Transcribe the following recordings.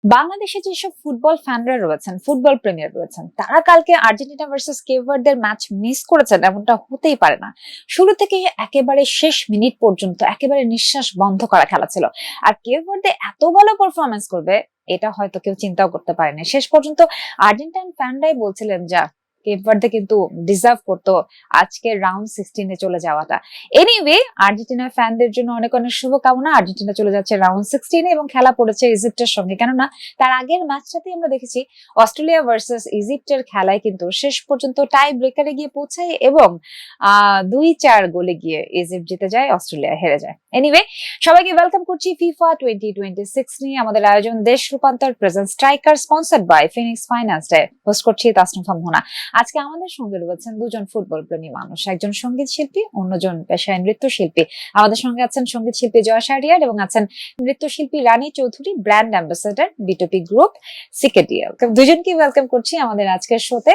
বাংলাদেশে যেসব ফুটবল ফ্যানরা রয়েছেন, ফুটবল প্রেমীরা রয়েছেন, তারা কালকে আর্জেন্টিনা ভার্সেস কেপভার্দের ম্যাচ মিস করেছেন এমনটা হতেই পারে না। শুরু থেকে একেবারে শেষ মিনিট পর্যন্ত একেবারে নিঃশ্বাস বন্ধ করা খেলা ছিল। আর কেপভার্দে এত ভালো পারফরমেন্স করবে এটা হয়তো কেউ চিন্তাও করতে পারেনি। শেষ পর্যন্ত আর্জেন্টাইন ফ্যানরাই বলছিলেন যা কেপভার্দে কিন্তু ডিজার্ভ করতো আজকে রাউন্ড 16-এ চলে যাওয়াটা। এনিওয়ে, আর্জেন্টিনা ফ্যানদের জন্য অনেক অনেক শুভকামনা। আর্জেন্টিনা চলে যাচ্ছে রাউন্ড 16-এ এবং খেলা পড়েছে ইজিপ্টের সঙ্গে। কেননা তার আগের ম্যাচটাতে আমরা দেখেছি অস্ট্রেলিয়া ভার্সেস ইজিপ্টের খেলায় কিন্তু শেষ পর্যন্ত টাই ব্রেকারে গিয়ে পৌঁছায় এবং 2-4 গোলে গিয়ে ইজিপ্ট জিতে যায়, অস্ট্রেলিয়া হেরে যায়। এনিওয়ে, সবাইকে ওয়েলকাম করছি ফিফা 2026 নিয়ে আমাদের আয়োজন Desh Rupantor present striker, sponsored by Phoenix Finance ডে। হোস্ট করছি তাসনুফা মোহনা। আজকে আমাদের সঙ্গে রয়েছেন দুজন ফুটবল প্রেমী মানুষ, একজন সঙ্গীত শিল্পী, অন্যজন পেশায় নৃত্যশিল্পী। আমাদের সঙ্গে আছেন সঙ্গীত শিল্পী জয় শাহরিয়ার এবং আছেন নৃত্যশিল্পী রানী চৌধুরী, ব্র্যান্ড অ্যাম্বাসেডর বিটুপি গ্রুপ সিকেডিএল। দুজনকে ওয়েলকাম করছি আমাদের আজকের শোতে।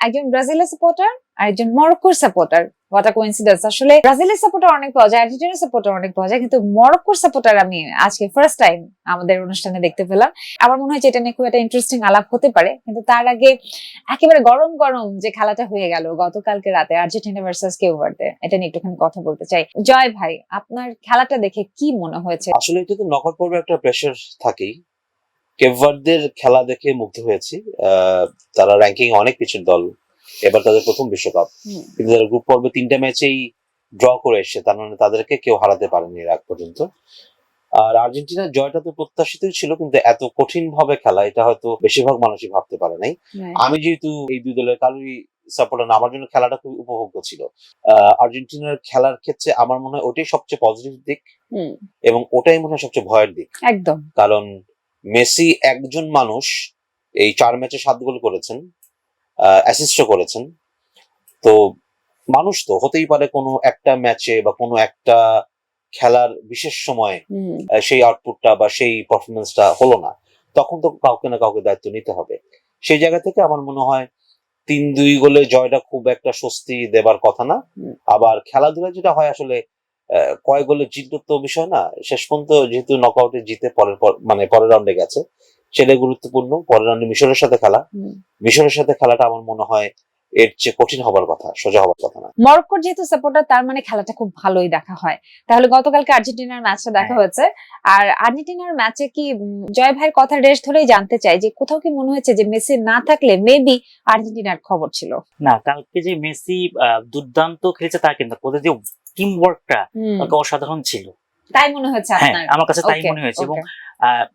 একজন ব্রাজিলের সাপোর্টার আর একজন মরক্কোর সাপোর্টার। What a coincidence! আসলে ব্রাজিলের সাপোর্টার অনেক পাওয়া যায়, আর্জেন্টিনার সাপোর্টার অনেক পাওয়া যায়, কিন্তু মরক্কোর সাপোর্টার আমি আজকে ফার্স্ট টাইম আমাদের অনুষ্ঠানে দেখতে পেলাম। আমার মনে হয় যে এটা নিয়ে খুব একটা ইন্টারেস্টিং আলাপ হতে পারে, কিন্তু তার আগে একেবারে গরম গরম যে খেলাটা হয়ে গেল গতকালকে রাতে আর্জেন্টিনা ভার্সেস কেপভার্দে, এটা নিয়ে একটুখানি কথা বলতে চাই। জয় ভাই, আপনার খেলাটা দেখে কি মনে হয়েছে? আসলে এটা তো নকআউট পর্বে একটা প্রেসার থাকেই। কেপভার্দের খেলা দেখে মুগ্ধ হয়েছি। তারা র্যাঙ্কিং অনেক পিছের দল, এবার তাদের প্রথম বিশ্বকাপ, কিন্তু তারা গ্রুপ পর্বে 3টা ম্যাচেই ড্র করে এসছে, তার মানে তাদেরকে কেউ হারাতে পারেনি এর আগ পর্যন্ত। আর আর্জেন্টিনার জয়টা তো প্রত্যাশিতই ছিল, কিন্তু এত কঠিন ভাবে খেলা এটা হয়তো বেশিরভাগ মানুষই ভাবতে পারে নাই। আমি যেহেতু এই দুই দলের কারোরই সাপোর্টার না, আমার জন্য খেলাটা খুব উপভোগ্য ছিল। আর্জেন্টিনার খেলার ক্ষেত্রে আমার মনে হয় ওটাই সবচেয়ে পজিটিভ দিক এবং ওটাই মনে হয় সবচেয়ে ভয়ের দিক। একদম, কারণ মেসি একজন মানুষ এই 4 ম্যাচে 7 গোল করেছেন, অ্যাসিস্টও করেছেন। তো মানুষ তো হতেই পারে কোনো একটা ম্যাচে বা কোনো একটা খেলার বিশেষ সময়ে সেই আউটপুটটা বা সেই পারফরমেন্সটা হলো না, তখন তো কাউকে না কাউকে দায়িত্ব নিতে হবে। সেই জায়গা থেকে আমার মনে হয় 3-2 গোলে জয়টা খুব একটা স্বস্তি দেবার কথা না। আবার খেলাধুলা যেটা হয় আসলে কয় গোলে জিতলো তো বিষয় না, শেষ পর্যন্ত যেহেতু নকআউটে জিতে পরের রাউন্ডে গেছে, সেটাই গুরুত্বপূর্ণ। পরের রাউন্ডে মিশরের সাথে খেলা, মিশরের সাথে খেলাটা আমার মনে হয় এর চেয়ে কঠিন হবার কথা, সোজা হবার কথা না। মরক্কোর যেহেতু সাপোর্টার, তার মানে খেলাটা খুব ভালোই দেখা হয়। তাহলে গতকালকে আর্জেন্টিনার ম্যাচটা দেখা হয়েছে, আর আর্জেন্টিনার ম্যাচে কি জয় ভাইয়ের কথা রেশ ধরেই জানতে চাই যে কোথাও কি মনে হয়েছে যে মেসি না থাকলে মেবি আর্জেন্টিনার খবর ছিল? না, কালকে যে মেসি দুর্দান্ত খেলেছে তা কিন্তু ওদের যে টিম ওয়ার্কটা অসাধারণ ছিল, তাই মনে হয়েছে আপনার? আমার কাছে তাই মনে হয়েছে।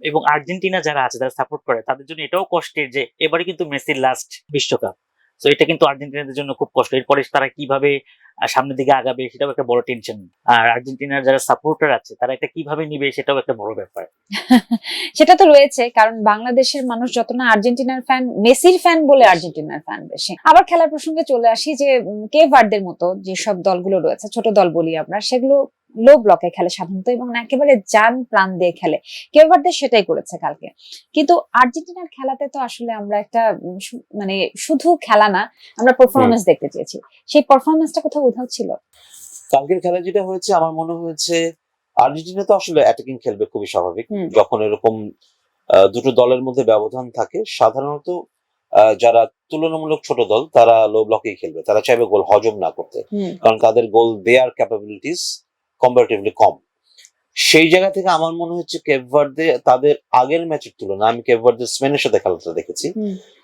এবং আর্জেন্টিনা যারা আছে, যারা সাপোর্ট করে, তাদের জন্য এটাও কষ্টের যে এবারে কিন্তু মেসির লাস্ট বিশ্বকাপ। তো এটা কিন্তু আর্জেন্টিনাদের জন্য খুব কষ্ট। এরপরে তারা কিভাবে সামনের দিকে আগাবে সেটাও একটা বড় টেনশন। আর আর্জেন্টিনার যারা সাপোর্টার আছে তারা এটা কিভাবে নিবে সেটাও একটা বড় ব্যাপার। সেটা তো রয়েছে, কারণ বাংলাদেশের মানুষ যত না আর্জেন্টিনার ফ্যান, মেসির ফ্যান বলে আর্জেন্টিনার ফ্যান বেশি। আবার খেলার প্রসঙ্গে চলে আসি যে কেপভার্দের মতো যেসব দলগুলো রয়েছে, ছোট দল বলি আমরা, সেগুলো লো ব্লকে খেলে সাধারণত এবং একেবারে জান প্রাণ দিয়ে খেলে। কেপভার্দে সেটাই করেছে কালকে। কিন্তু আর্জেন্টিনার খেলাতে তো আসলে আমরা একটা মানে শুধু খেলা না, আমরা পারফরমেন্স দেখতে চেয়েছি। সেই পারফরমেন্সটা কোথাও উধাও ছিল। কালকের খেলা যেটা হয়েছে আমার মনে হয়েছে আর্জেন্টিনা তো আসলে অ্যাটাকিং খেলবে, খুবই স্বাভাবিক। যখন এরকম দুটো দলের মধ্যে ব্যবধান থাকে, সাধারণত যারা তুলনামূলক ছোট দল তারা লো ব্লকেই খেলবে, তারা চাইবে গোল হজম না করতে, কারণ তাদের গোল দেয়ার ক্যাপাবিলিটিস কম্পারেটিভলি কম। সেই জায়গা থেকে আমার মনে হচ্ছে কেপভার্দে তাদের আগের ম্যাচের তুলনা, আমি কেপভার্দে স্পেনের সাথে খেলাটা দেখেছি,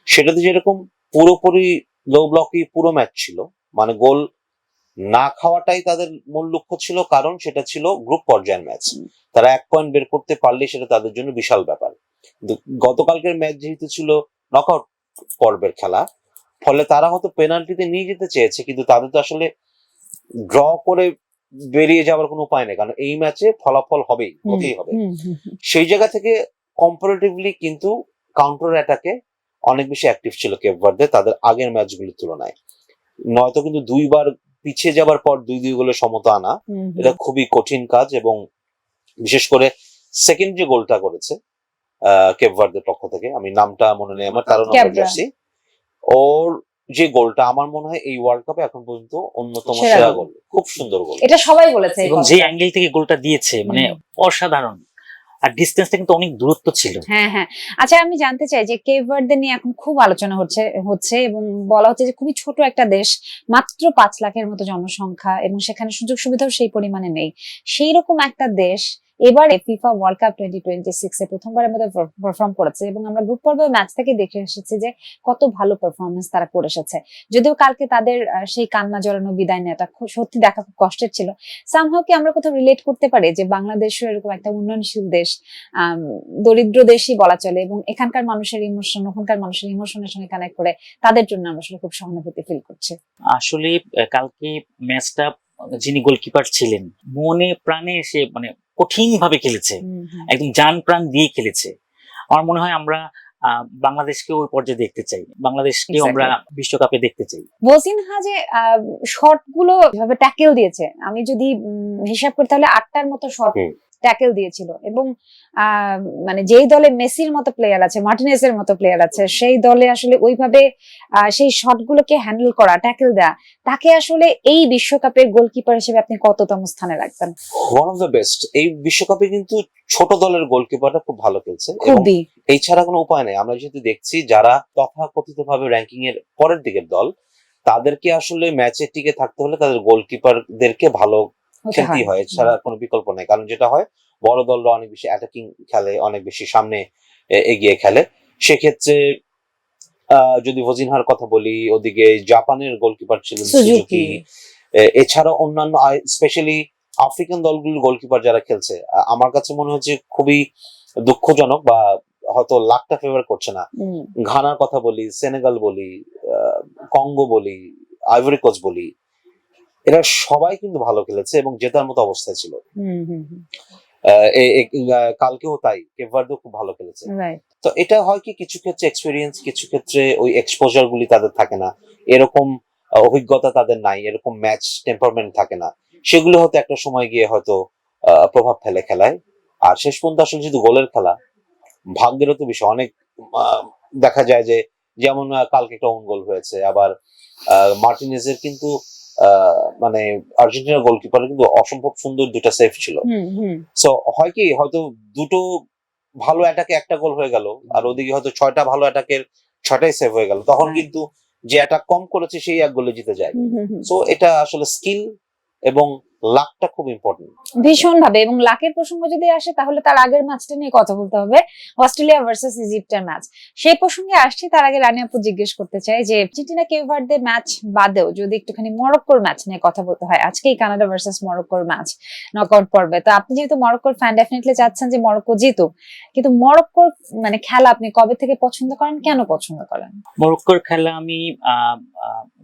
সেটাতে যেরকম পুরোপুরি লো ব্লকই পুরো ম্যাচ ছিল, মানে গোল না খাওয়াটাই তাদের মূল লক্ষ্য ছিল, কারণ সেটা ছিল গ্রুপ পর্যায়ের ম্যাচ। তারা 1 পয়েন্ট বের করতে পারলে সেটা তাদের জন্য বিশাল ব্যাপার। গতকালকের ম্যাচ যেহেতু ছিল নকআউট পর্বের খেলা, ফলে তারা হয়তো পেনাল্টিতে নিয়ে যেতে চেয়েছে, কিন্তু তাদের তো আসলে ড্র করে বেরিয়ে যাওয়ার কোনো উপায় নেই, কারণ এই ম্যাচে ফলাফল হবেই, হতেই হবে। সেই জায়গা থেকে কম্পারেটিভলি কিন্তু কাউন্টার অ্যাটাকে অনেক বেশি অ্যাক্টিভ ছিল কেপভার্দে তাদের আগের ম্যাচগুলির তুলনায়। নয়তো কিন্তু 2বার পিছিয়ে যাবার পর 2-2 গোলে সমতা আনা এটা খুবই কঠিন কাজ। এবং বিশেষ করে সেকেন্ড যে গোলটা করেছে কেপভার্দের পক্ষ থেকে, আমি নামটা মনে নেই আমার, কারণ জার্সি, ওর যে গোলটা আমার মনে হয় এই ওয়ার্ল্ড কাপে এখন পর্যন্ত অন্যতম সেরা গোল, খুব সুন্দর গোল, এটা সবাই বলেছে। এবং যে অ্যাঙ্গেল থেকে গোলটা দিয়েছে মানে অসাধারণ। আর ডিস্টেন্সটা কিন্তু অনেক দূরত্ব ছিল। হ্যাঁ হ্যাঁ। আচ্ছা, আমি জানতে চাই যে কেপ ভার্দে নিয়ে এখন খুব আলোচনা হচ্ছে এবং বলা হচ্ছে যে খুবই ছোট একটা দেশ, মাত্র 5 লাখের মতো জনসংখ্যা, এবং সেখানে সুযোগ সুবিধাও সেই পরিমাণে নেই। সেই রকম একটা দেশ এবারে ফিফা ওয়ার্ল্ড কাপ 2026 এ প্রথমবারের মতো পারফর্ম করেছে, এবং আমরা গ্রুপ পর্বের ম্যাচ থেকে দেখে এসেছি যে কত ভালো পারফরমেন্স তারা করে এসেছে। যদিও কালকে তাদের সেই কান্না জড়ানো বিদায় নেওয়াটা সত্যি দেখা খুব কষ্টের ছিল। সামহাও কি আমরা কোথাও রিলেট করতে পারি যে বাংলাদেশও এরকম একটা উন্নয়নশীল দেশ, দরিদ্র দেশই বলা চলে, এবং এখানকার মানুষের ইমোশন ওখানকার মানুষের ইমোশনের সঙ্গে কানেক্ট করে তাদের জন্য আমরা আসলে খুব সহানুভূতি ফিল করছি। আসলে কালকে ম্যাচটা যিনি গোলকিপার ছিলেন মনে প্রাণে এসে মানে কঠিন ভাবে খেলেছে, একদম জান প্রাণ দিয়ে খেলেছে। আমার মনে হয় আমরা বাংলাদেশকে ওই পর্যায়ে দেখতে চাই, বাংলাদেশকেও আমরা বিশ্বকাপে দেখতে চাই। ভসিনহা যে শট গুলো যেভাবে ট্যাকেল দিয়েছে, আমি যদি হিসাব করি তাহলে 8টার মতো শট ট্যাকেল দিয়েছিল, এবং মানে যেই দলে মেসির মতো প্লেয়ার আছে, মার্টিনেজের মতো প্লেয়ার আছে, সেই দলে আসলে ওইভাবে সেই শটগুলোকে হ্যান্ডেল করা, ট্যাকেল দেয়া, তাকে আসলে এই বিশ্বকাপের গোলকিপার হিসেবে আপনি কততম স্থানে রাখবেন? One of the best. এই বিশ্বকাপে কিন্তু ছোট দলের গোলকিপাররা খুব ভালো খেলছে, এবং খুবই। এই ছাড়া কোনো উপায় নেই। আমরা যেহেতু দেখছি যারা তথাকথিত ভাবে র্যাঙ্কিং এর পরের দিকের দল, তাদেরকে আসলে ম্যাচে টিকে থাকতে হলে তাদের গোলকিপারদেরকে ভালো খেলতেই হয়, এছাড়া কোনো বিকল্প নেই। কারণ যেটা হয়, বড় দলরা অনেক বেশি অ্যাটাকিং খেলে, অনেক বেশি সামনে এগিয়ে খেলে। সেক্ষেত্রে যদি ভজিনহার কথা বলি, ওদিকে জাপানের গোলকিপার ছিলেন সুজুকি, এছাড়া অন্যান্য স্পেশালি আফ্রিকান দলগুলোর গোলকিপার যারা খেলছে, আমার কাছে মনে হচ্ছে খুবই দুঃখজনক, বা হয়তো লাকটা ফেভার করছে না। ঘানার কথা বলি, সেনেগাল বলি, কঙ্গো বলি, আইভরি কোস্ট বলি, এরা সবাই কিন্তু ভালো খেলেছে এবং জেতার মতো অবস্থায় ছিল। কালকেও তাই, কেপ ভার্দেও খুব ভালো খেলেছে। তো এটা হয় কি, কিছু ক্ষেত্রে এক্সপেরিয়েন্স, কিছু ক্ষেত্রে ওই এক্সপোজার গুলি তাদের থাকে না, এরকম অভিজ্ঞতা তাদের নাই, এরকম ম্যাচ টেম্পারমেন্ট থাকে না, সেগুলো হয়তো একটা সময় গিয়ে হয়তো প্রভাব ফেলে খেলায়। আর শেষ পর্যন্ত আসলে যদি গোলের খেলা, ভাগ্যেরও তো বিষয়। অনেক দেখা যায় যে, যেমন কালকে একটা ওন গোল হয়েছে, আবার মার্টিনেজের কিন্তু মানে আর্জেন্টিনার গোলকিপারের কিন্তু অসম্ভব সুন্দর দুটা সেভ ছিল। সো হয় কি, হয়তো দুটো ভালো অ্যাটাকে একটা গোল হয়ে গেল, আর ওদিকে হয়তো 6টা ভালো অ্যাটাকের 6টাই সেভ হয়ে গেল, তখন কিন্তু যে অ্যাটাক কম করেছে সেই এক গোলে জিতে যায়। সো এটা আসলে স্কিল এবং লাকটা খুব ইম্পর্টেন্ট ভীষণ ভাবে। এবং লাকের প্রসঙ্গ যদি আসে, তাহলে তার আগের ম্যাচটা নিয়ে কথা বলতে হবে, অস্ট্রেলিয়া ভার্সেস ইজিপ্টের ম্যাচ। সেই প্রসঙ্গে আসছি, তার আগে রানী আপু জিজ্ঞেস করতে চাই যে আর্জেন্টিনা কেপ ভার্দে ম্যাচ বাদেও যদি একটুখানি মরক্কোর ম্যাচ নিয়ে কথা বলতে হয়, আজকেই কানাডা ভার্সেস মরক্কোর ম্যাচ নকআউট পর্বে, তো আপনি যেহেতু মরক্কোর ফ্যান, ডেফিনেটলি চাচ্ছেন যে মরক্কো জিতুক, কিন্তু মরক্কোর মানে খেলা আপনি কবে থেকে পছন্দ করেন, কেন পছন্দ করেন? মরক্কোর খেলা আমি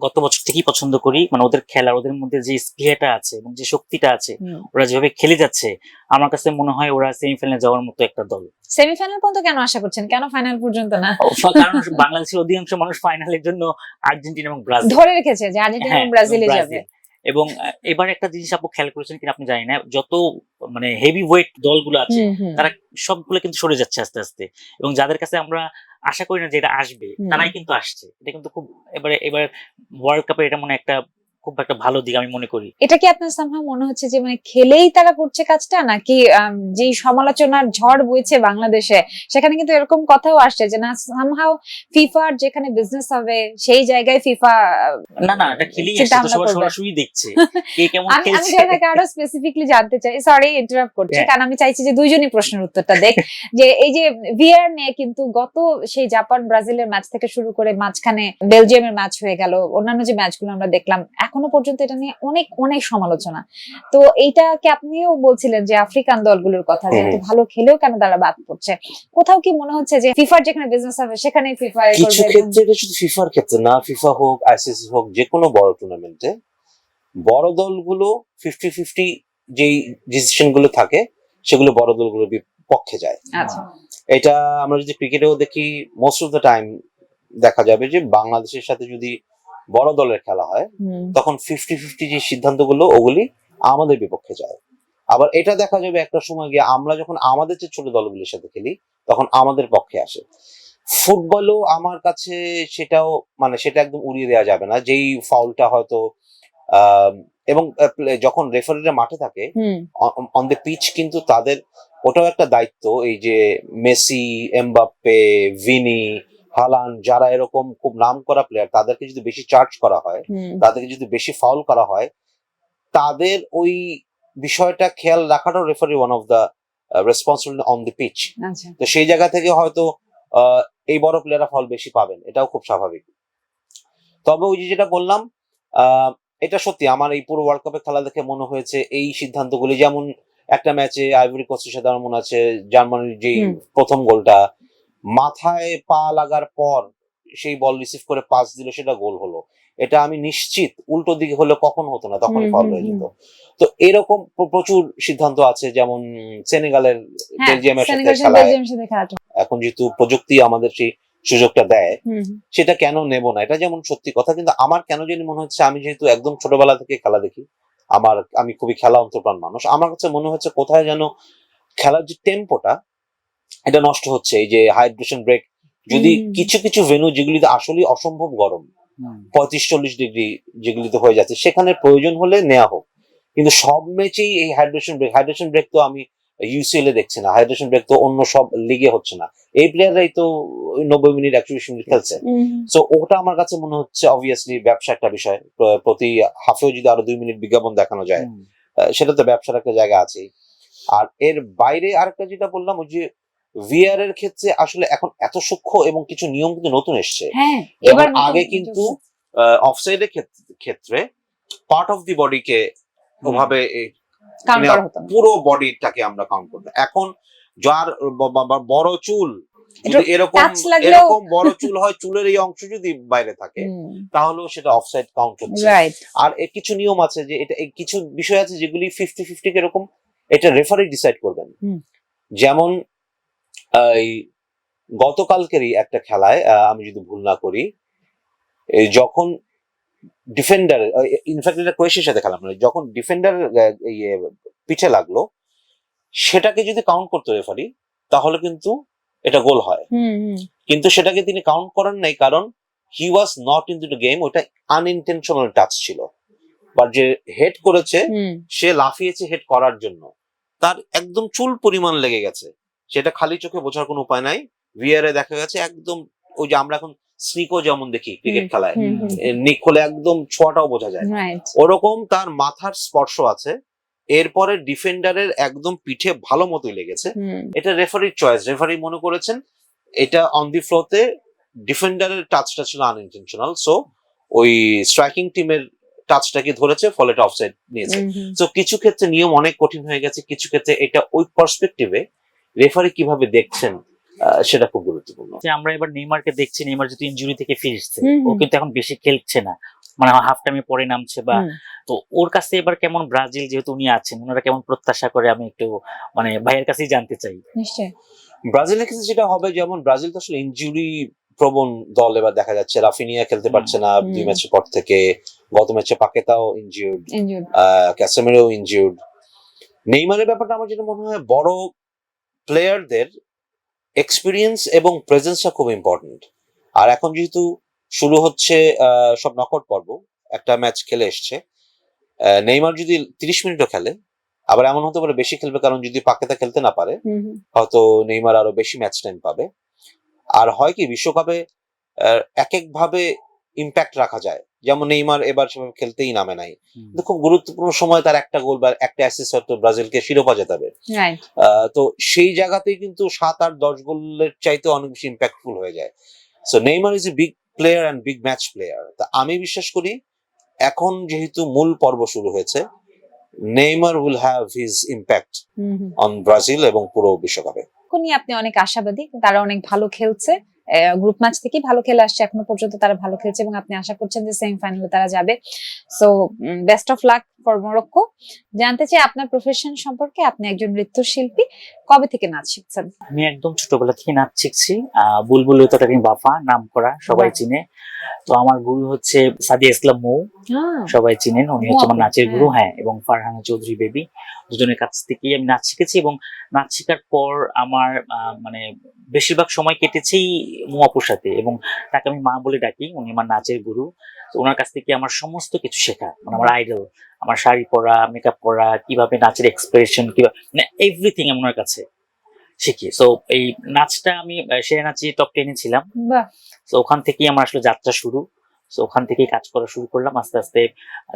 গত বছর থেকেই পছন্দ করি। মানে ওদের খেলা, ওদের মধ্যে যে স্পিরিটটা আছে এবং যে শক্তিটা আছে, ওরা যেভাবে খেলে যাচ্ছে, আমার কাছে মনে হয় ওরা সেমিফাইনালে যাওয়ার মতো একটা দল। সেমিফাইনাল পর্যন্ত কেন আশা করছেন, কেন ফাইনাল পর্যন্ত না? কারণ বাংলাদেশের অধিকাংশ মানুষ ফাইনালের জন্য আর্জেন্টিনা এবং ব্রাজিল ধরে রেখেছে যে আর্জেন্টিনা এবং ব্রাজিলে যাবে। এবং এবার একটা জিনিস আপু খেয়াল করেছেন কিনা আপনি জানি না, যত মানে হেভি ওয়েট দলগুলো আছে তারা সবগুলো কিন্তু সরে যাচ্ছে আস্তে আস্তে, এবং যাদের কাছে আমরা আশা করি না যে এটা আসবে, তারাই কিন্তু আসছে। এটা কিন্তু খুব এবার ওয়ার্ল্ড কাপে এটা মনে একটা খুব একটা ভালো দিক আমি মনে করি। এটা কি আপনার সামহাও মনে হচ্ছে যে মানে খেলেই তারা করছে কাজটা, নাকি যেই সমালোচনার ঝড় বইছে বাংলাদেশে, সেখানে কিন্তু এরকম কথাও আসছে যে না, সামহাও ফিফার যেখানে বিজনেস হবে সেই জায়গায় ফিফা না এটা খেলেই আসছে, তো সবাই সরাসরি দেখছে কে কেমন খেলছে। আমি যেটাকে আরো স্পেসিফিকলি জানতে চাই, সরি ইন্টারাপ্ট করছি, কারণ আমি চাইছি যে দুইজনই প্রশ্নের উত্তরটা দেখ। যে এই যে ভিআর নিয়ে কিন্তু গত সেই জাপান ব্রাজিলের ম্যাচ থেকে শুরু করে মাঝখানে বেলজিয়ামের ম্যাচ হয়ে গেল, অন্যান্য যে ম্যাচগুলো আমরা দেখলাম, এখনো পর্যন্ত এটা নিয়ে অনেক অনেক সমালোচনা। তো এইটাকে আপনিও বলছিলেন যে আফ্রিকান দলগুলোর কথা, যেহেতু ভালো খেলেও কেন তারা বাদ পড়ছে, কোথাও কি মনে হচ্ছে যে ফিফার যেখানে বিজনেস হবে সেখানে ফিফা কিছু ক্ষেত্রে, এটা শুধু ফিফার ক্ষেত্রে না, ফিফা হোক, আইসিসি হোক, যে কোনো বড় টুর্নামেন্টে বড় দলগুলো 50-50 যেই ডিসিশন গুলো থাকে, সেগুলো বড় দলগুলোর বিপক্ষে যায়। এটা আমরা যদি ক্রিকেটেও দেখি, মোস্ট অফ দ্য টাইম দেখা যাবে যে বাংলাদেশের সাথে যদি বড় দলের খেলা হয়, তখন 50-50 যে সিদ্ধান্তগুলো, ওগুলি আমাদের বিপক্ষে যায়। আবার এটা দেখা যাবে একটা সময় গিয়ে আমরা যখন আমাদের যে ছোট দলগুলির সাথে খেলি, তখন আমাদের পক্ষে আসে। ফুটবলও আমার কাছে সেটাও মানে সেটা একদম উড়িয়ে দেওয়া যাবে না, যেই ফাউলটা হয়তো এবং যখন রেফারিরা মাঠে থাকে অন দ্য পিচ, কিন্তু তাদের ওটাও একটা দায়িত্ব। এই যে মেসি, এমবাপ্পে, ভিনি, হালান্ড, যারা এরকম খুব নাম করা প্লেয়ার, তাদেরকে যদি বেশি চার্জ করা হয়, তাদেরকে যদি বেশি ফাউল করা হয়, তাদের ওই বিষয়টা খেয়াল রাখাটাও referee one of the responsible on the pitch. আচ্ছা তো সেই জায়গা থেকে হয়তো এই বড় প্লেয়াররা ফল বেশি পাবেন, এটাও খুব স্বাভাবিক। তবে ওই যে যেটা বললাম, এটা সত্যি আমার এই পুরো ওয়ার্ল্ড কাপে খেলা দেখে মনে হয়েছে এই সিদ্ধান্তগুলি, যেমন একটা ম্যাচে আইভরি কোস্টের সাথে আমার মনে আছে জার্মানির যে প্রথম গোলটা, মাথায় পা লাগার পর সেই বল রিসিভ করে পাস দিল, সেটা গোল হলো। এটা আমি নিশ্চিত উল্টো দিকে হলে কখন হতো না, তখন ফল হয়ে যেত। তো এরকম প্রচুর সিদ্ধান্ত আছে, যেমন সেনেগালের বেলজিয়ামের সাথে খেলায় এখন যেহেতু প্রযুক্তি আমাদের সেই সুযোগটা দেয়, সেটা কেন নেব না, এটা যেমন সত্যি কথা। কিন্তু আমার কেন জানি মনে হচ্ছে, আমি যেহেতু একদম ছোটবেলা থেকে খেলা দেখি, আমি খুবই খেলা অন্তর্প্রাণ মানুষ, আমার কাছে মনে হচ্ছে কোথায় যেন খেলার যে টেম্পোটা এটা নষ্ট হচ্ছে। এই যে হাইড্রেশন ব্রেক, যদি কিছু কিছু ভেন্যু যেগুলিতে আসলে অসম্ভব গরম, 35-40 ডিগ্রি যেগুলিতে হয়ে যাচ্ছে, সেখানে প্রয়োজন হলে নেওয়া হোক, কিন্তু সব ম্যাচেই এই হাইড্রেশন ব্রেক তো আমি ইউসিএল এ দেখছি না, হাইড্রেশন ব্রেক তো অন্য সব লিগে হচ্ছে না, এই প্লেয়াররাই তো 90 মিনিট 120 মিনিট খেলছে। তো ওটা আমার কাছে মনে হচ্ছে অবভিয়াসলি ব্যবসা একটা বিষয়, প্রতি হাফেও যদি আরো 2 মিনিট বিজ্ঞাপন দেখানো যায়, সেটা তো ব্যবসার একটা জায়গা আছেই। আর এর বাইরে আরেকটা যেটা বললাম, ওই যে ভিআর এর ক্ষেত্রে আসলে এখন এত সূক্ষ্ম এবং কিছু নিয়ম কিন্তু নতুন এসছে। এবার আগে কিন্তু অফসাইডের ক্ষেত্রে পার্ট অফ দি বডিকে ওভাবে পুরো বডিটাকে আমরা কাউন্ট করতাম। এখন যার বড় চুল, যদি এরকম বড় চুল হয়, চুলের এই অংশ যদি বাইরে থাকে, তাহলেও সেটা অফসাইড কাউন্ট হচ্ছে। আর কিছু নিয়ম আছে যে এটা কিছু বিষয় আছে যেগুলি 50-50 এরকম, এটা রেফারি ডিসাইড করবেন। যেমন এই গতকালকেরই একটা খেলায় আমি যদি ভুল না করি, যখন ডিফেন্ডার, ইনফ্যাক্ট এটা ক্রোয়েশিয়ার সাথে খেলা, মানে যখন ডিফেন্ডার পিছে লাগলো, সেটাকে যদি কাউন্ট করতো রেফারি, তাহলে কিন্তু এটা গোল হয়। কিন্তু সেটাকে তিনি কাউন্ট করেন নাই, কারণ he was not into the game, ওটা আনইনটেনশনাল টাচ ছিল। বা যে হেড করেছে, সে লাফিয়েছে হেড করার জন্য, তার একদম চুল পরিমাণ লেগে গেছে, সেটা খালি চোখে বোঝার কোনো উপায় নাই। ভিআর এ দেখা গেছে একদম, ওই যে আমরা এখন স্নিকও যেমন দেখি ক্রিকেট খেলায়, নিক হলে একদম ছোঁয়াটাও বোঝা যায়, ওরকম তার মাথার স্পর্শ আছে, এরপরে ডিফেন্ডারের একদম পিঠে ভালো মতোই লেগেছে। এটা রেফারির চয়েস, রেফারি মনে করেছেন এটা অন দি ফ্লোতে ডিফেন্ডারের টাচটা ছিল আনইনটেনশনাল, সো ওই স্ট্রাইকিং টিমের টাচটাকে ধরেছে, ফলে এটা অফসাইড নিয়েছে। তো কিছু ক্ষেত্রে নিয়ম অনেক কঠিন হয়ে গেছে, কিছু ক্ষেত্রে এটা ওই পার্সপেক্টিভে রেফারি কিভাবে দেখছেন সেটা খুব গুরুত্বপূর্ণ। আমরা এবার নেইমারকে দেখছি, নেইমার যদি ইনজুরি থেকে ফিরছে, ও কিন্তু এখন বেশি খেলছে না, মানে হাফ টাইমে পরে নামছে, বা তো ওর কাছে এবার কেমন, ব্রাজিল যেহেতু উনি আছেন, ওনারা কেমন প্রত্যাশা করে, আমি একটু মানে ভাইয়ের কাছেই জানতে চাই। নিশ্চয়ই ব্রাজিলের ক্ষেত্রে যেটা হবে, যেমন ব্রাজিল তো আসলে ইনজুরি প্রবণ দল, এবার দেখা যাচ্ছে রাফিনিয়া খেলতে পারছে না 2 ম্যাচের পর থেকে, গত ম্যাচে পাকেতাও ইনজিউর্ড, ক্যাসেমিরো ইনজিউর্ড। নেইমারের ব্যাপারটা আমার যেটা মনে হয়, বড় প্লেয়ারদের এক্সপিরিয়েন্স এবং প্রেজেন্সটা খুব ইম্পর্টেন্ট। আর এখন যেহেতু শুরু হচ্ছে সব নকআউট পর্ব, একটা ম্যাচ খেলে এসছে, নেইমার যদি 30 মিনিটও খেলে, আবার এমন হতে পারে বেশি খেলবে, কারণ যদি পাকেতা খেলতে না পারে, হয়তো নেইমার আরো বেশি ম্যাচ টাইম পাবে। আর হয় কি, বিশ্বকাপে এক এক ভাবে ইম্প্যাক্ট রাখা যায়, যেমন নেইমার এবার সেভাবে খেলতেই নামে নাই, কিন্তু খুব গুরুত্বপূর্ণ সময় তার একটা গোল বা একটা অ্যাসিস্ট হয়তো ব্রাজিলকে শিরোপা জেতাবে। তো সেই জায়গাতেই কিন্তু 7-8-10 গোলের চাইতে অনেক বেশি ইম্প্যাক্টফুল হয়ে যায়। So Neymar is a big player and big match player. তা আমি বিশ্বাস করি এখন যেহেতু মূল পর্ব শুরু হয়েছে, Neymar will have his impact on Brazil এবং পুরো বিশ্বকাপে। আপনি অনেক আশাবাদী, তারা অনেক ভালো খেলছে, গ্রুপ ম্যাচ থেকেই ভালো খেলে আসছে, এখনো পর্যন্ত তারা ভালো খেলছে, এবং আপনি আশা করছেন যে সেমিফাইনালে তারা যাবে। So best of luck for Morocco. জানতে চাই আপনার প্রফেশন সম্পর্কে, আপনি একজন নৃত্যশিল্পী, কবে থেকে নাচ শিখছেন? আমি একদম ছোটবেলা থেকে নাচ শিখছি। বুলবুল লতাটাকে বাফা নাম করা, সবাই চিনে। তো আমার গুরু হচ্ছে সাদিয়া ইসলাম মৌ, সবাই চিনেন, উনি হচ্ছে আমার নাচের গুরু। হ্যাঁ, এবং ফারহানা চৌধুরী বেবি, দুজনের কাছ থেকেই আমি নাচ শিখেছি। এবং নাচ শেখার পর আমার মানে বেশিরভাগ সময় কেটেছি মৌ আপুর সাথে, এবং তাকে আমি মা বলে ডাকি, উনি আমার নাচের গুরু। তো ওনার কাছ থেকে আমার সমস্ত কিছু শেখা, মানে আমার আইডল, আমার শাড়ি পরা, মেকআপ করা, কিভাবে নাচের এক্সপ্রেশন, কিভাবে, মানে এভরিথিং ওনার কাছে। শিখি। সো এই নাচটা আমি সেরা নাচি টপ 10 ছিলাম। বাহ, তো ওখান থেকেই আমার আসলে যাত্রা শুরু। তো ওখান থেকেই কাজ করা শুরু করলাম আস্তে আস্তে।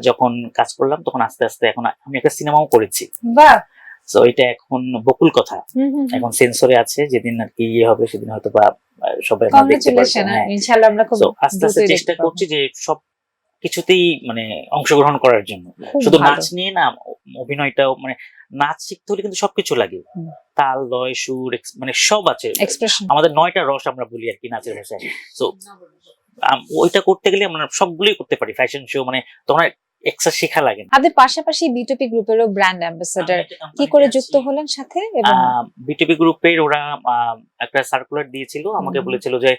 যখন কাজ করলাম তখন আস্তে আস্তে এখন আমি একটা সিনেমাও করেছি। বাহ। তো এটা এখন বকুল কথা হুম, হুম, এখন সেন্সরে আছে, যেদিন আর কি ইয়ে হবে সেদিন হয়তো বা সবাই আমরা দেখতে পারবো। কংগ্রেচুলেশন। হ্যাঁ, ইনশাআল্লাহ আমরা খুব তো আস্তে আস্তে দ্রুতই চেষ্টা দেখতে পাবো। করছি যে সব কিছুতেই মানে অংশগ্রহণ করার জন্য। খুব শুধু ভালো। নাচ নিয়ে না, অভিনয়টাও মানে নাচ শিখতে হলে কিন্তু সবকিছু লাগে। হুম। তাল, লয়, সুর, মানে সব আছে। এক্সপ্রেশন। আমাদের 9টা রস আমরা বলি আর কি নাচের ভাষায়। তো ওইটা করতে গেলে আমরা সবগুলোই করতে পারি। ফ্যাশন শো মানে তখন এক্সট্রা শেখা লাগে না। আপনাদের পাশাপাশি বিটুপি গ্রুপেরও ব্র্যান্ড অ্যাম্বাসেডর কি করে যুক্ত হলেন সাথে? এবং বিটিপি গ্রুপের ওরা একটা সার্কুলার দিয়েছিল, আমাকে বলেছিল যে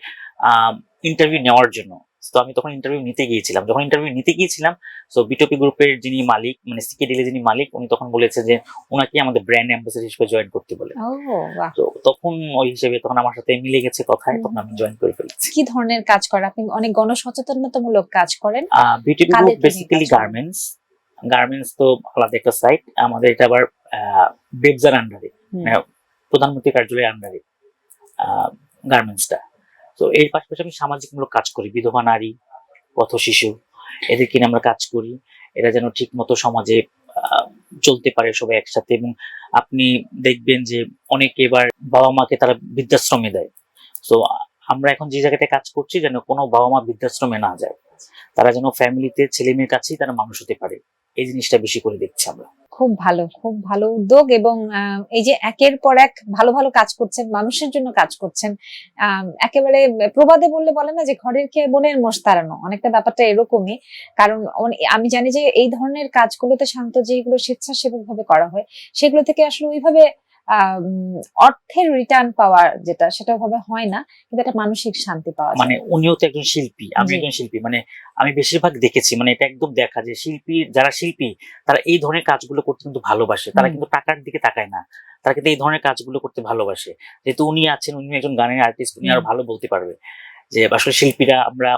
ইন্টারভিউ নেওয়ার জন্য। তো আমি তখন ইন্টারভিউ নিতে গিয়েছিলাম। যখন ইন্টারভিউ নিতে গিয়েছিলাম, তো বিটিপি গ্রুপের যিনি মালিক মানে সিকেডিএল যিনি মালিক, উনি তখন বলেছে যে ওনাকে আমাদের ব্র্যান্ড অ্যাম্বাসেডর হিসেবে জয়েন করতে বলে। ও বাহ। তো তখন ওই হিসেবে তখন আমার সাথে মিলে গেছে কথায়, তখন আমি জয়েন করে ফেলেছি। কি ধরনের কাজ করেন আপনি? অনেক গণসচেতনতামূলক কাজ করেন। বিটিপি কাদের গ্রুপ নিয়ে বেসিক্যালি কাজ করেন? গার্মেন্টস তো আলাদা একটা সাইট। আমাদের এটা আবার বেবজার আন্ডারে, হুম। প্রধানমন্ত্রী কার্যালয়ের আন্ডারে গার্মেন্টসটা। তো এর পাশাপাশি আমি সামাজিকমূলক কাজ করি, বিধবা নারী, পথ শিশু, এদেরকে নিয়ে আমরা কাজ করি। এরা যেন ঠিক মতো সমাজে চলতে পারে সবাই একসাথে। এবং আপনি দেখবেন যে অনেকে এবার বাবা মাকে তারা বৃদ্ধাশ্রমে দেয়। তো আমরা এখন যে জায়গাটায় কাজ করছি যেন কোনো বাবা মা বৃদ্ধাশ্রমে না যায়, তারা যেন ফ্যামিলিতে ছেলে মেয়ের কাছেই তারা মানুষ হতে পারে, এই জিনিসটা বেশি করে দেখছি আমরা। খুব ভালো, খুব ভালো উদ্যোগ। এবং এই যে একের পর এক ভালো ভালো কাজ করছেন, মানুষের জন্য কাজ করছেন। একেবারে প্রবাদে বললে বলে না যে ঘরের খেয়ে বোনের মোষ তাড়ানো, অনেকটা ব্যাপারটা এরকমই। কারণ আমি জানি যে এই ধরনের কাজগুলোতে শান্ত যেগুলো স্বেচ্ছাসেবক ভাবে করা হয়, সেগুলো থেকে আসলে ওইভাবে অর্থের রিটার্ন পাওয়া যেটা সেটা ভাবে হয় না, কিন্তু একটা মানসিক শান্তি পাওয়া যায়। মানে উনিও তো একজন শিল্পী, আমি জি। একজন শিল্পী। মানে আমি বেশিরভাগ দেখেছি, মানে এটা একদম দেখা যে যারা শিল্পী তারা এই ধরনের কাজগুলো করতে কিন্তু ভালোবাসে। তারা কিন্তু টাকার দিকে তাকায় না, তারা কিন্তু এই ধরনের কাজগুলো করতে ভালোবাসে। যেহেতু উনি আছেন, উনি একজন গানের আর্টিস্ট, উনি আরো ভালো বলতে পারবে যে আসলে শিল্পীরা আমরা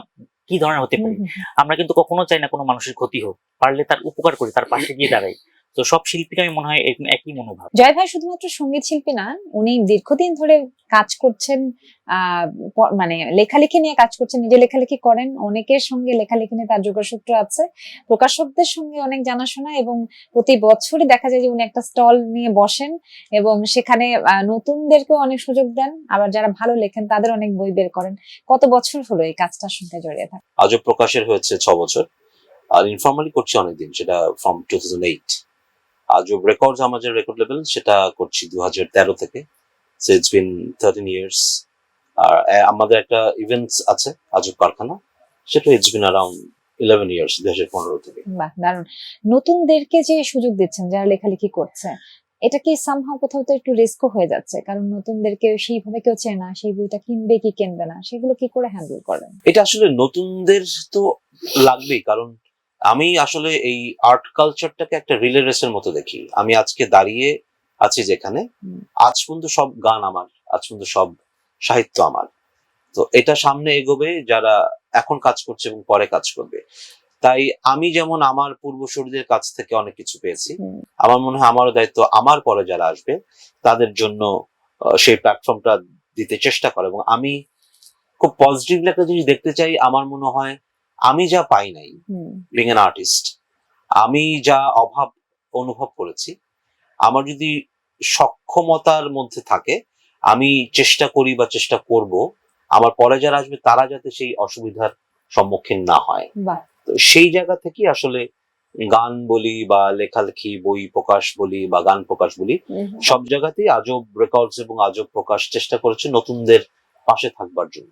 কি ধরনের হতে পারি। আমরা কিন্তু কখনো চাই না কোনো মানুষের ক্ষতি হোক, পারলে তার উপকার করি, তার পাশে গিয়ে দাঁড়াই। তো সব শিল্পীরা আমি মনে হয় একই মনোভাব। জয় ভাই শুধুমাত্র সঙ্গীত শিল্পী না, উনি দীর্ঘদিন ধরে কাজ করছেন, মানে লেখালেখি নিয়ে কাজ করছেন, নিজে লেখালেখি করেন, অনেকের সঙ্গে লেখালেখি নিয়ে তার যোগাসূত্র আছে, প্রকাশকদের সঙ্গে অনেক জানাশোনা, এবং প্রতি বছরই দেখা যায় যে উনি একটা স্টল নিয়ে বসেন এবং সেখানে নতুনদেরকেও অনেক সুযোগ দেন, আবার যারা ভালো লেখেন তাদের অনেক বই বের করেন। কত বছর হলো এই কাজটার সঙ্গে জড়িয়ে থাকা? আজও প্রকাশের হয়েছে 6 বছর, আর ইনফর্মালি করছি অনেকদিন, সেটা ফ্রম 2008। আজব রেকর্ডস আমার যে রেকর্ড লেভেল সেটা করছি 2013 থেকে। So it's been 13 years. আর আমাদের একটা ইভেন্টস আছে আজব কারখানা, সেটা ইটস বিন অ্যারাউন্ড 11 ইয়ার্স, 2015 থেকে। বাহ, দারুণ। নতুনদেরকে যে সুযোগ দিচ্ছেন যারা লেখালেখি করছে, এটা কি সামহাও কোথাও তো একটু রিস্কও হয়ে যাচ্ছে? কারণ নতুনদেরকে সেইভাবে কেউ চেনে না, সেই বইটা কিনবে কি কিনবে না, সেগুলো কি করে হ্যান্ডেল করেন? এটা আসলে নতুনদের তো লাগবেই, কারণ আমি আসলে এই আর্ট কালচারটাকে একটা রিলে রেসের মতো দেখি। আমি আজকে দাঁড়িয়ে আছি যেখানে, আজ পর্যন্ত সব গান আমার, আজ পর্যন্ত সব সাহিত্য আমার। তো এটা সামনে এগোবে যারা এখন কাজ করছে এবং পরে কাজ করবে। তাই আমি যেমন আমার পূর্বসূরীদের কাছ থেকে অনেক কিছু পেয়েছি, আমার মনে হয় আমারও দায়িত্ব আমার পরে যারা আসবে তাদের জন্য সেই প্ল্যাটফর্মটা দিতে চেষ্টা করে। এবং আমি খুব পজিটিভলি একটা জিনিস দেখতে চাই। আমার মনে হয় আমি যা পাই নাই বিং অ্যান আর্টিস্ট, আমি যা অভাব অনুভব করেছি, আমার যদি সক্ষমতার মধ্যে থাকে আমি চেষ্টা করি বা চেষ্টা করব আমার পরে যারা আসবে তারা যাতে সেই অসুবিধার সম্মুখীন না হয়। তো সেই জায়গা থেকে আসলে গান বলি বা লেখালেখি, বই প্রকাশ বলি বা গান প্রকাশ বলি, সব জায়গাতেই আজব রেকর্ডস এবং আজব প্রকাশ চেষ্টা করেছে নতুনদের পাশে থাকবার জন্য।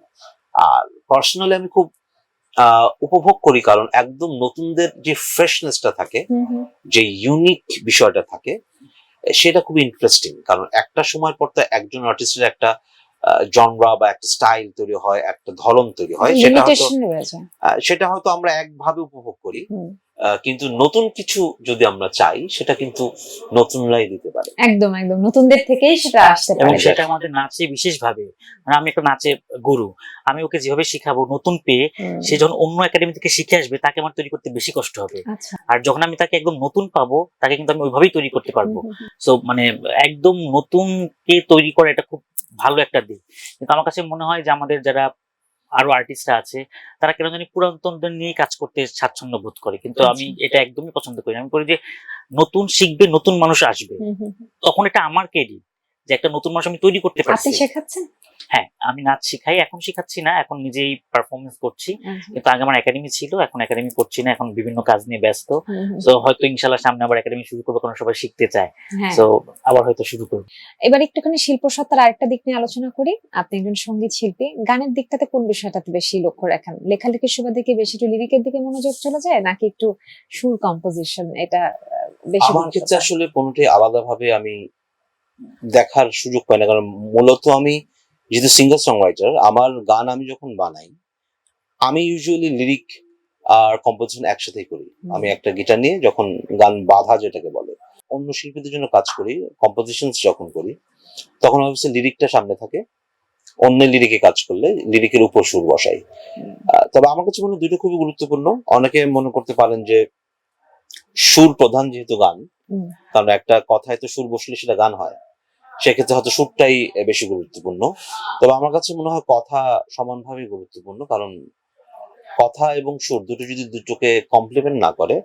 আর পার্সোনালি আমি খুব উপভোগ করি, কারণ একদম নতুনদের যে ফ্রেশনেসটা থাকে, যে ইউনিক বিষয়টা থাকে, সেটা খুব ইন্টারেস্টিং। কারণ একটা সময় পর তো একজন আর্টিস্টের একটা জনরা বা একটা স্টাইল তৈরি হয়, একটা ধরন তৈরি হয়, সেটা হয়তো আমরা একভাবে উপভোগ করি, কিন্তু নতুন কিছু যদি আমরা চাই সেটা কিন্তু নতুনরাই দিতে পারে। একদম একদম নতুনদের থেকেই সেটা আসতে এবং পারে। সেটা আমাদের নাচে বিশেষ ভাবে, মানে আমি একটা নাচে গুরু, আমি ওকে যেভাবে শিখাবো নতুন পেয়ে, সে যখন অন্য একাডেমি থেকে শিখে আসবে তাকে আমার তৈরি করতে বেশি কষ্ট হবে। আচ্ছা। আর যখন আমি তাকে একদম নতুন পাবো তাকে কিন্তু আমি ওইভাবেই তৈরি করতে পারবো। সো মানে একদম নতুনকে তৈরি করা এটা খুব ভালো একটা দিক। কিন্তু আমার কাছে মনে হয় যে আমাদের যারা আরো আর্টিস্টরা আছে তারা কেন জানি পুরাতনদের নিয়ে কাজ করতে স্বাচ্ছন্দ্য বোধ করে, কিন্তু আমি এটা একদমই পছন্দ করি না। আমি করি যে নতুন শিখবে, নতুন মানুষ আসবে, তখন এটা আমার ক্রেডিট যে একটা নতুন মানুষ আমি তৈরি করতে আপনি পারছি। শেখাচ্ছেন? হ্যাঁ, আমি নাচ শিখাই, এখন শিখাচ্ছি না, এখন নিজেই পারফরমেন্স করছি। কিন্তু আগে আমার একাডেমি ছিল, এখন একাডেমি করছি না, এখন বিভিন্ন কাজ নিয়ে ব্যস্ত। তো হয়তো ইনশাল্লাহ সামনে আবার একাডেমি শুরু করবো, কারণ সবাই শিখতে চায়। হ্যাঁ। তো আবার হয়তো শুরু করবো। এবার একটুখানি শিল্প সত্তার আরেকটা দিক নিয়ে আলোচনা করি। আপনি একজন সঙ্গীত শিল্পী, গানের দিকটাতে কোন বিষয়টাতে বেশি লক্ষ্য রাখেন? লেখালেখির সুবাদে কি বেশি একটু লিরিকের দিকে মনোযোগ চলে যায়, নাকি একটু সুর কম্পোজিশন এটা বেশি? আমার ক্ষেত্রে আসলে কোনোটাই আলাদাভাবে আমি দেখার সুযোগ পাই না, কারণ মূলত আমি যেহেতু সিঙ্গার সং রাইটার, আমার গান আমি যখন বানাই আমি ইউজুয়ালি লিরিক আর কম্পোজিশন একসাথেই করি। আমি একটা গিটার নিয়ে যখন গান বাঁধা যেটাকে বলে, অন্য শিল্পীদের জন্য কাজ করি, কম্পোজিশন যখন করি তখন অবশ্যই লিরিকটা সামনে থাকে, অন্যের লিরিকে কাজ করলে লিরিকের উপর সুর বসাই। তবে আমার কাছে মনে হয় দুটো খুবই গুরুত্বপূর্ণ। অনেকে মনে করতে পারেন যে সুর প্রধান যেহেতু গান, কারণ একটা কথায় তো সুর বসলে সেটা গান হয়, সেক্ষেত্রে হয়তো সুরটাই বেশি গুরুত্বপূর্ণ। তবে আমার কাছে মনে হয় কথা সমানভাবে গুরুত্বপূর্ণ, কারণ কথা এবং সুর দুটো যদি দুটোকে কমপ্লিমেন্ট না করে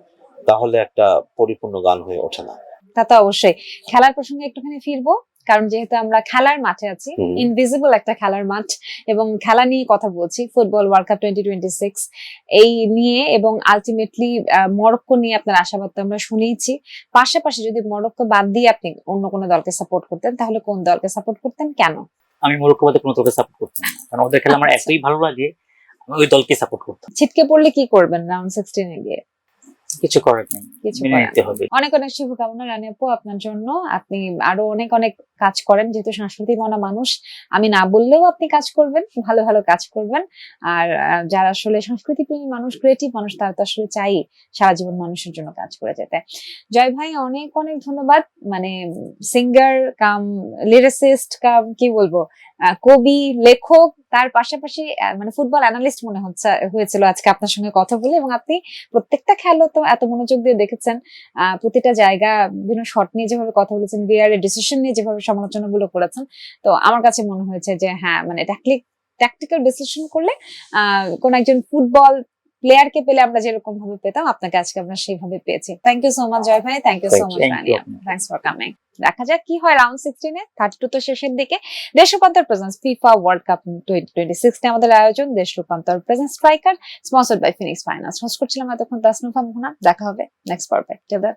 তাহলে একটা পরিপূর্ণ গান হয়ে ওঠে না। তা তো অবশ্যই। খেলার প্রসঙ্গে একটুখানি ফিরবো, কারণ যেহেতু আমরা খেলার মাঠে আছি, ইনভিজিবল একটা খেলার মাঠ, এবং খেলা নিয়ে কথা বলছি, ফুটবল ওয়ার্ল্ড কাপ 2026 এই নিয়ে, এবং আলটিমেটলি মরক্কো নিয়ে আপনার আশাবাদ তো আমরা শুনেইছি। পাশাপাশি যদি মরক্কো বাদ দিয়ে আপনি অন্য কোনো দলকে সাপোর্ট করতেন, তাহলে কোন দলকে সাপোর্ট করতেন, কেন? আমি মরক্কো বাদে কোনো দলকে সাপোর্ট করতাম না, কারণ ওদের খেলা আমার এতই ভালো লাগে, আমি ওই দলকে সাপোর্ট করতাম। ছিটকে পড়লে কি করবেন রাউন্ড 16 এ গিয়ে? কিছু করার নেই, কিছু মেনে করার নিতে হবে। অনেক অনেক শুভকামনা রানী আপু আপনার জন্য। আপনি আরো অনেক অনেক কাজ করেন, যেহেতু সাংস্কৃতিক মনা মানুষ, আমি না বললেও আপনি কাজ করবেন, ভালো ভালো কাজ করবেন। আর যারা আসলে সংস্কৃতি প্রেমী মানুষ, ক্রিয়েটিভ মানুষ, তারা তো আসলে চাই সারা জীবন মানুষের জন্য কাজ করে যেতে। জয় ভাই, অনেক অনেক ধন্যবাদ। মানে সিঙ্গার কাম লিরিসিস্ট কাম কি বলবো, কবি, লেখক, তার পাশাপাশি মানে ফুটবল অ্যানালিস্ট মনে হয়েছিল আজকে আপনার সঙ্গে কথা বলে। এবং আপনি প্রত্যেকটা খেলা তো এত মনোযোগ দিয়ে দেখেছেন, প্রতিটা জায়গা বিভিন্ন শট নিয়ে যেভাবে কথা বলেছেন, ভিআর এর ডিসিশন নিয়ে যেভাবে সমালোচনা গুলো করেছেন, তো আমার কাছে মনে হয়েছে যে হ্যাঁ, মানে ট্যাকটিক্যাল ডিসিশন করলে কোন একজন ফুটবল প্লেয়ারকে পেলে আমরা যেরকম ভাবে পেতাম, আপনাকে আজকে আমরা সেইভাবে পেয়েছি। Thank you so much Joy ভাই, thank you so much Rania, thanks for coming. দেখা যাক কি হয় রাউন্ড 16 এ, 32 তো শেষের দিকে। Desh Rupantor presents FIFA World Cup 2026 এ আমাদের আয়োজন Desh Rupantor presents striker, sponsored by Phoenix Finance. Host করছিলাম এতক্ষণ তাসনুফা মোহনা। দেখা হবে নেক্সট পর্বে। Till then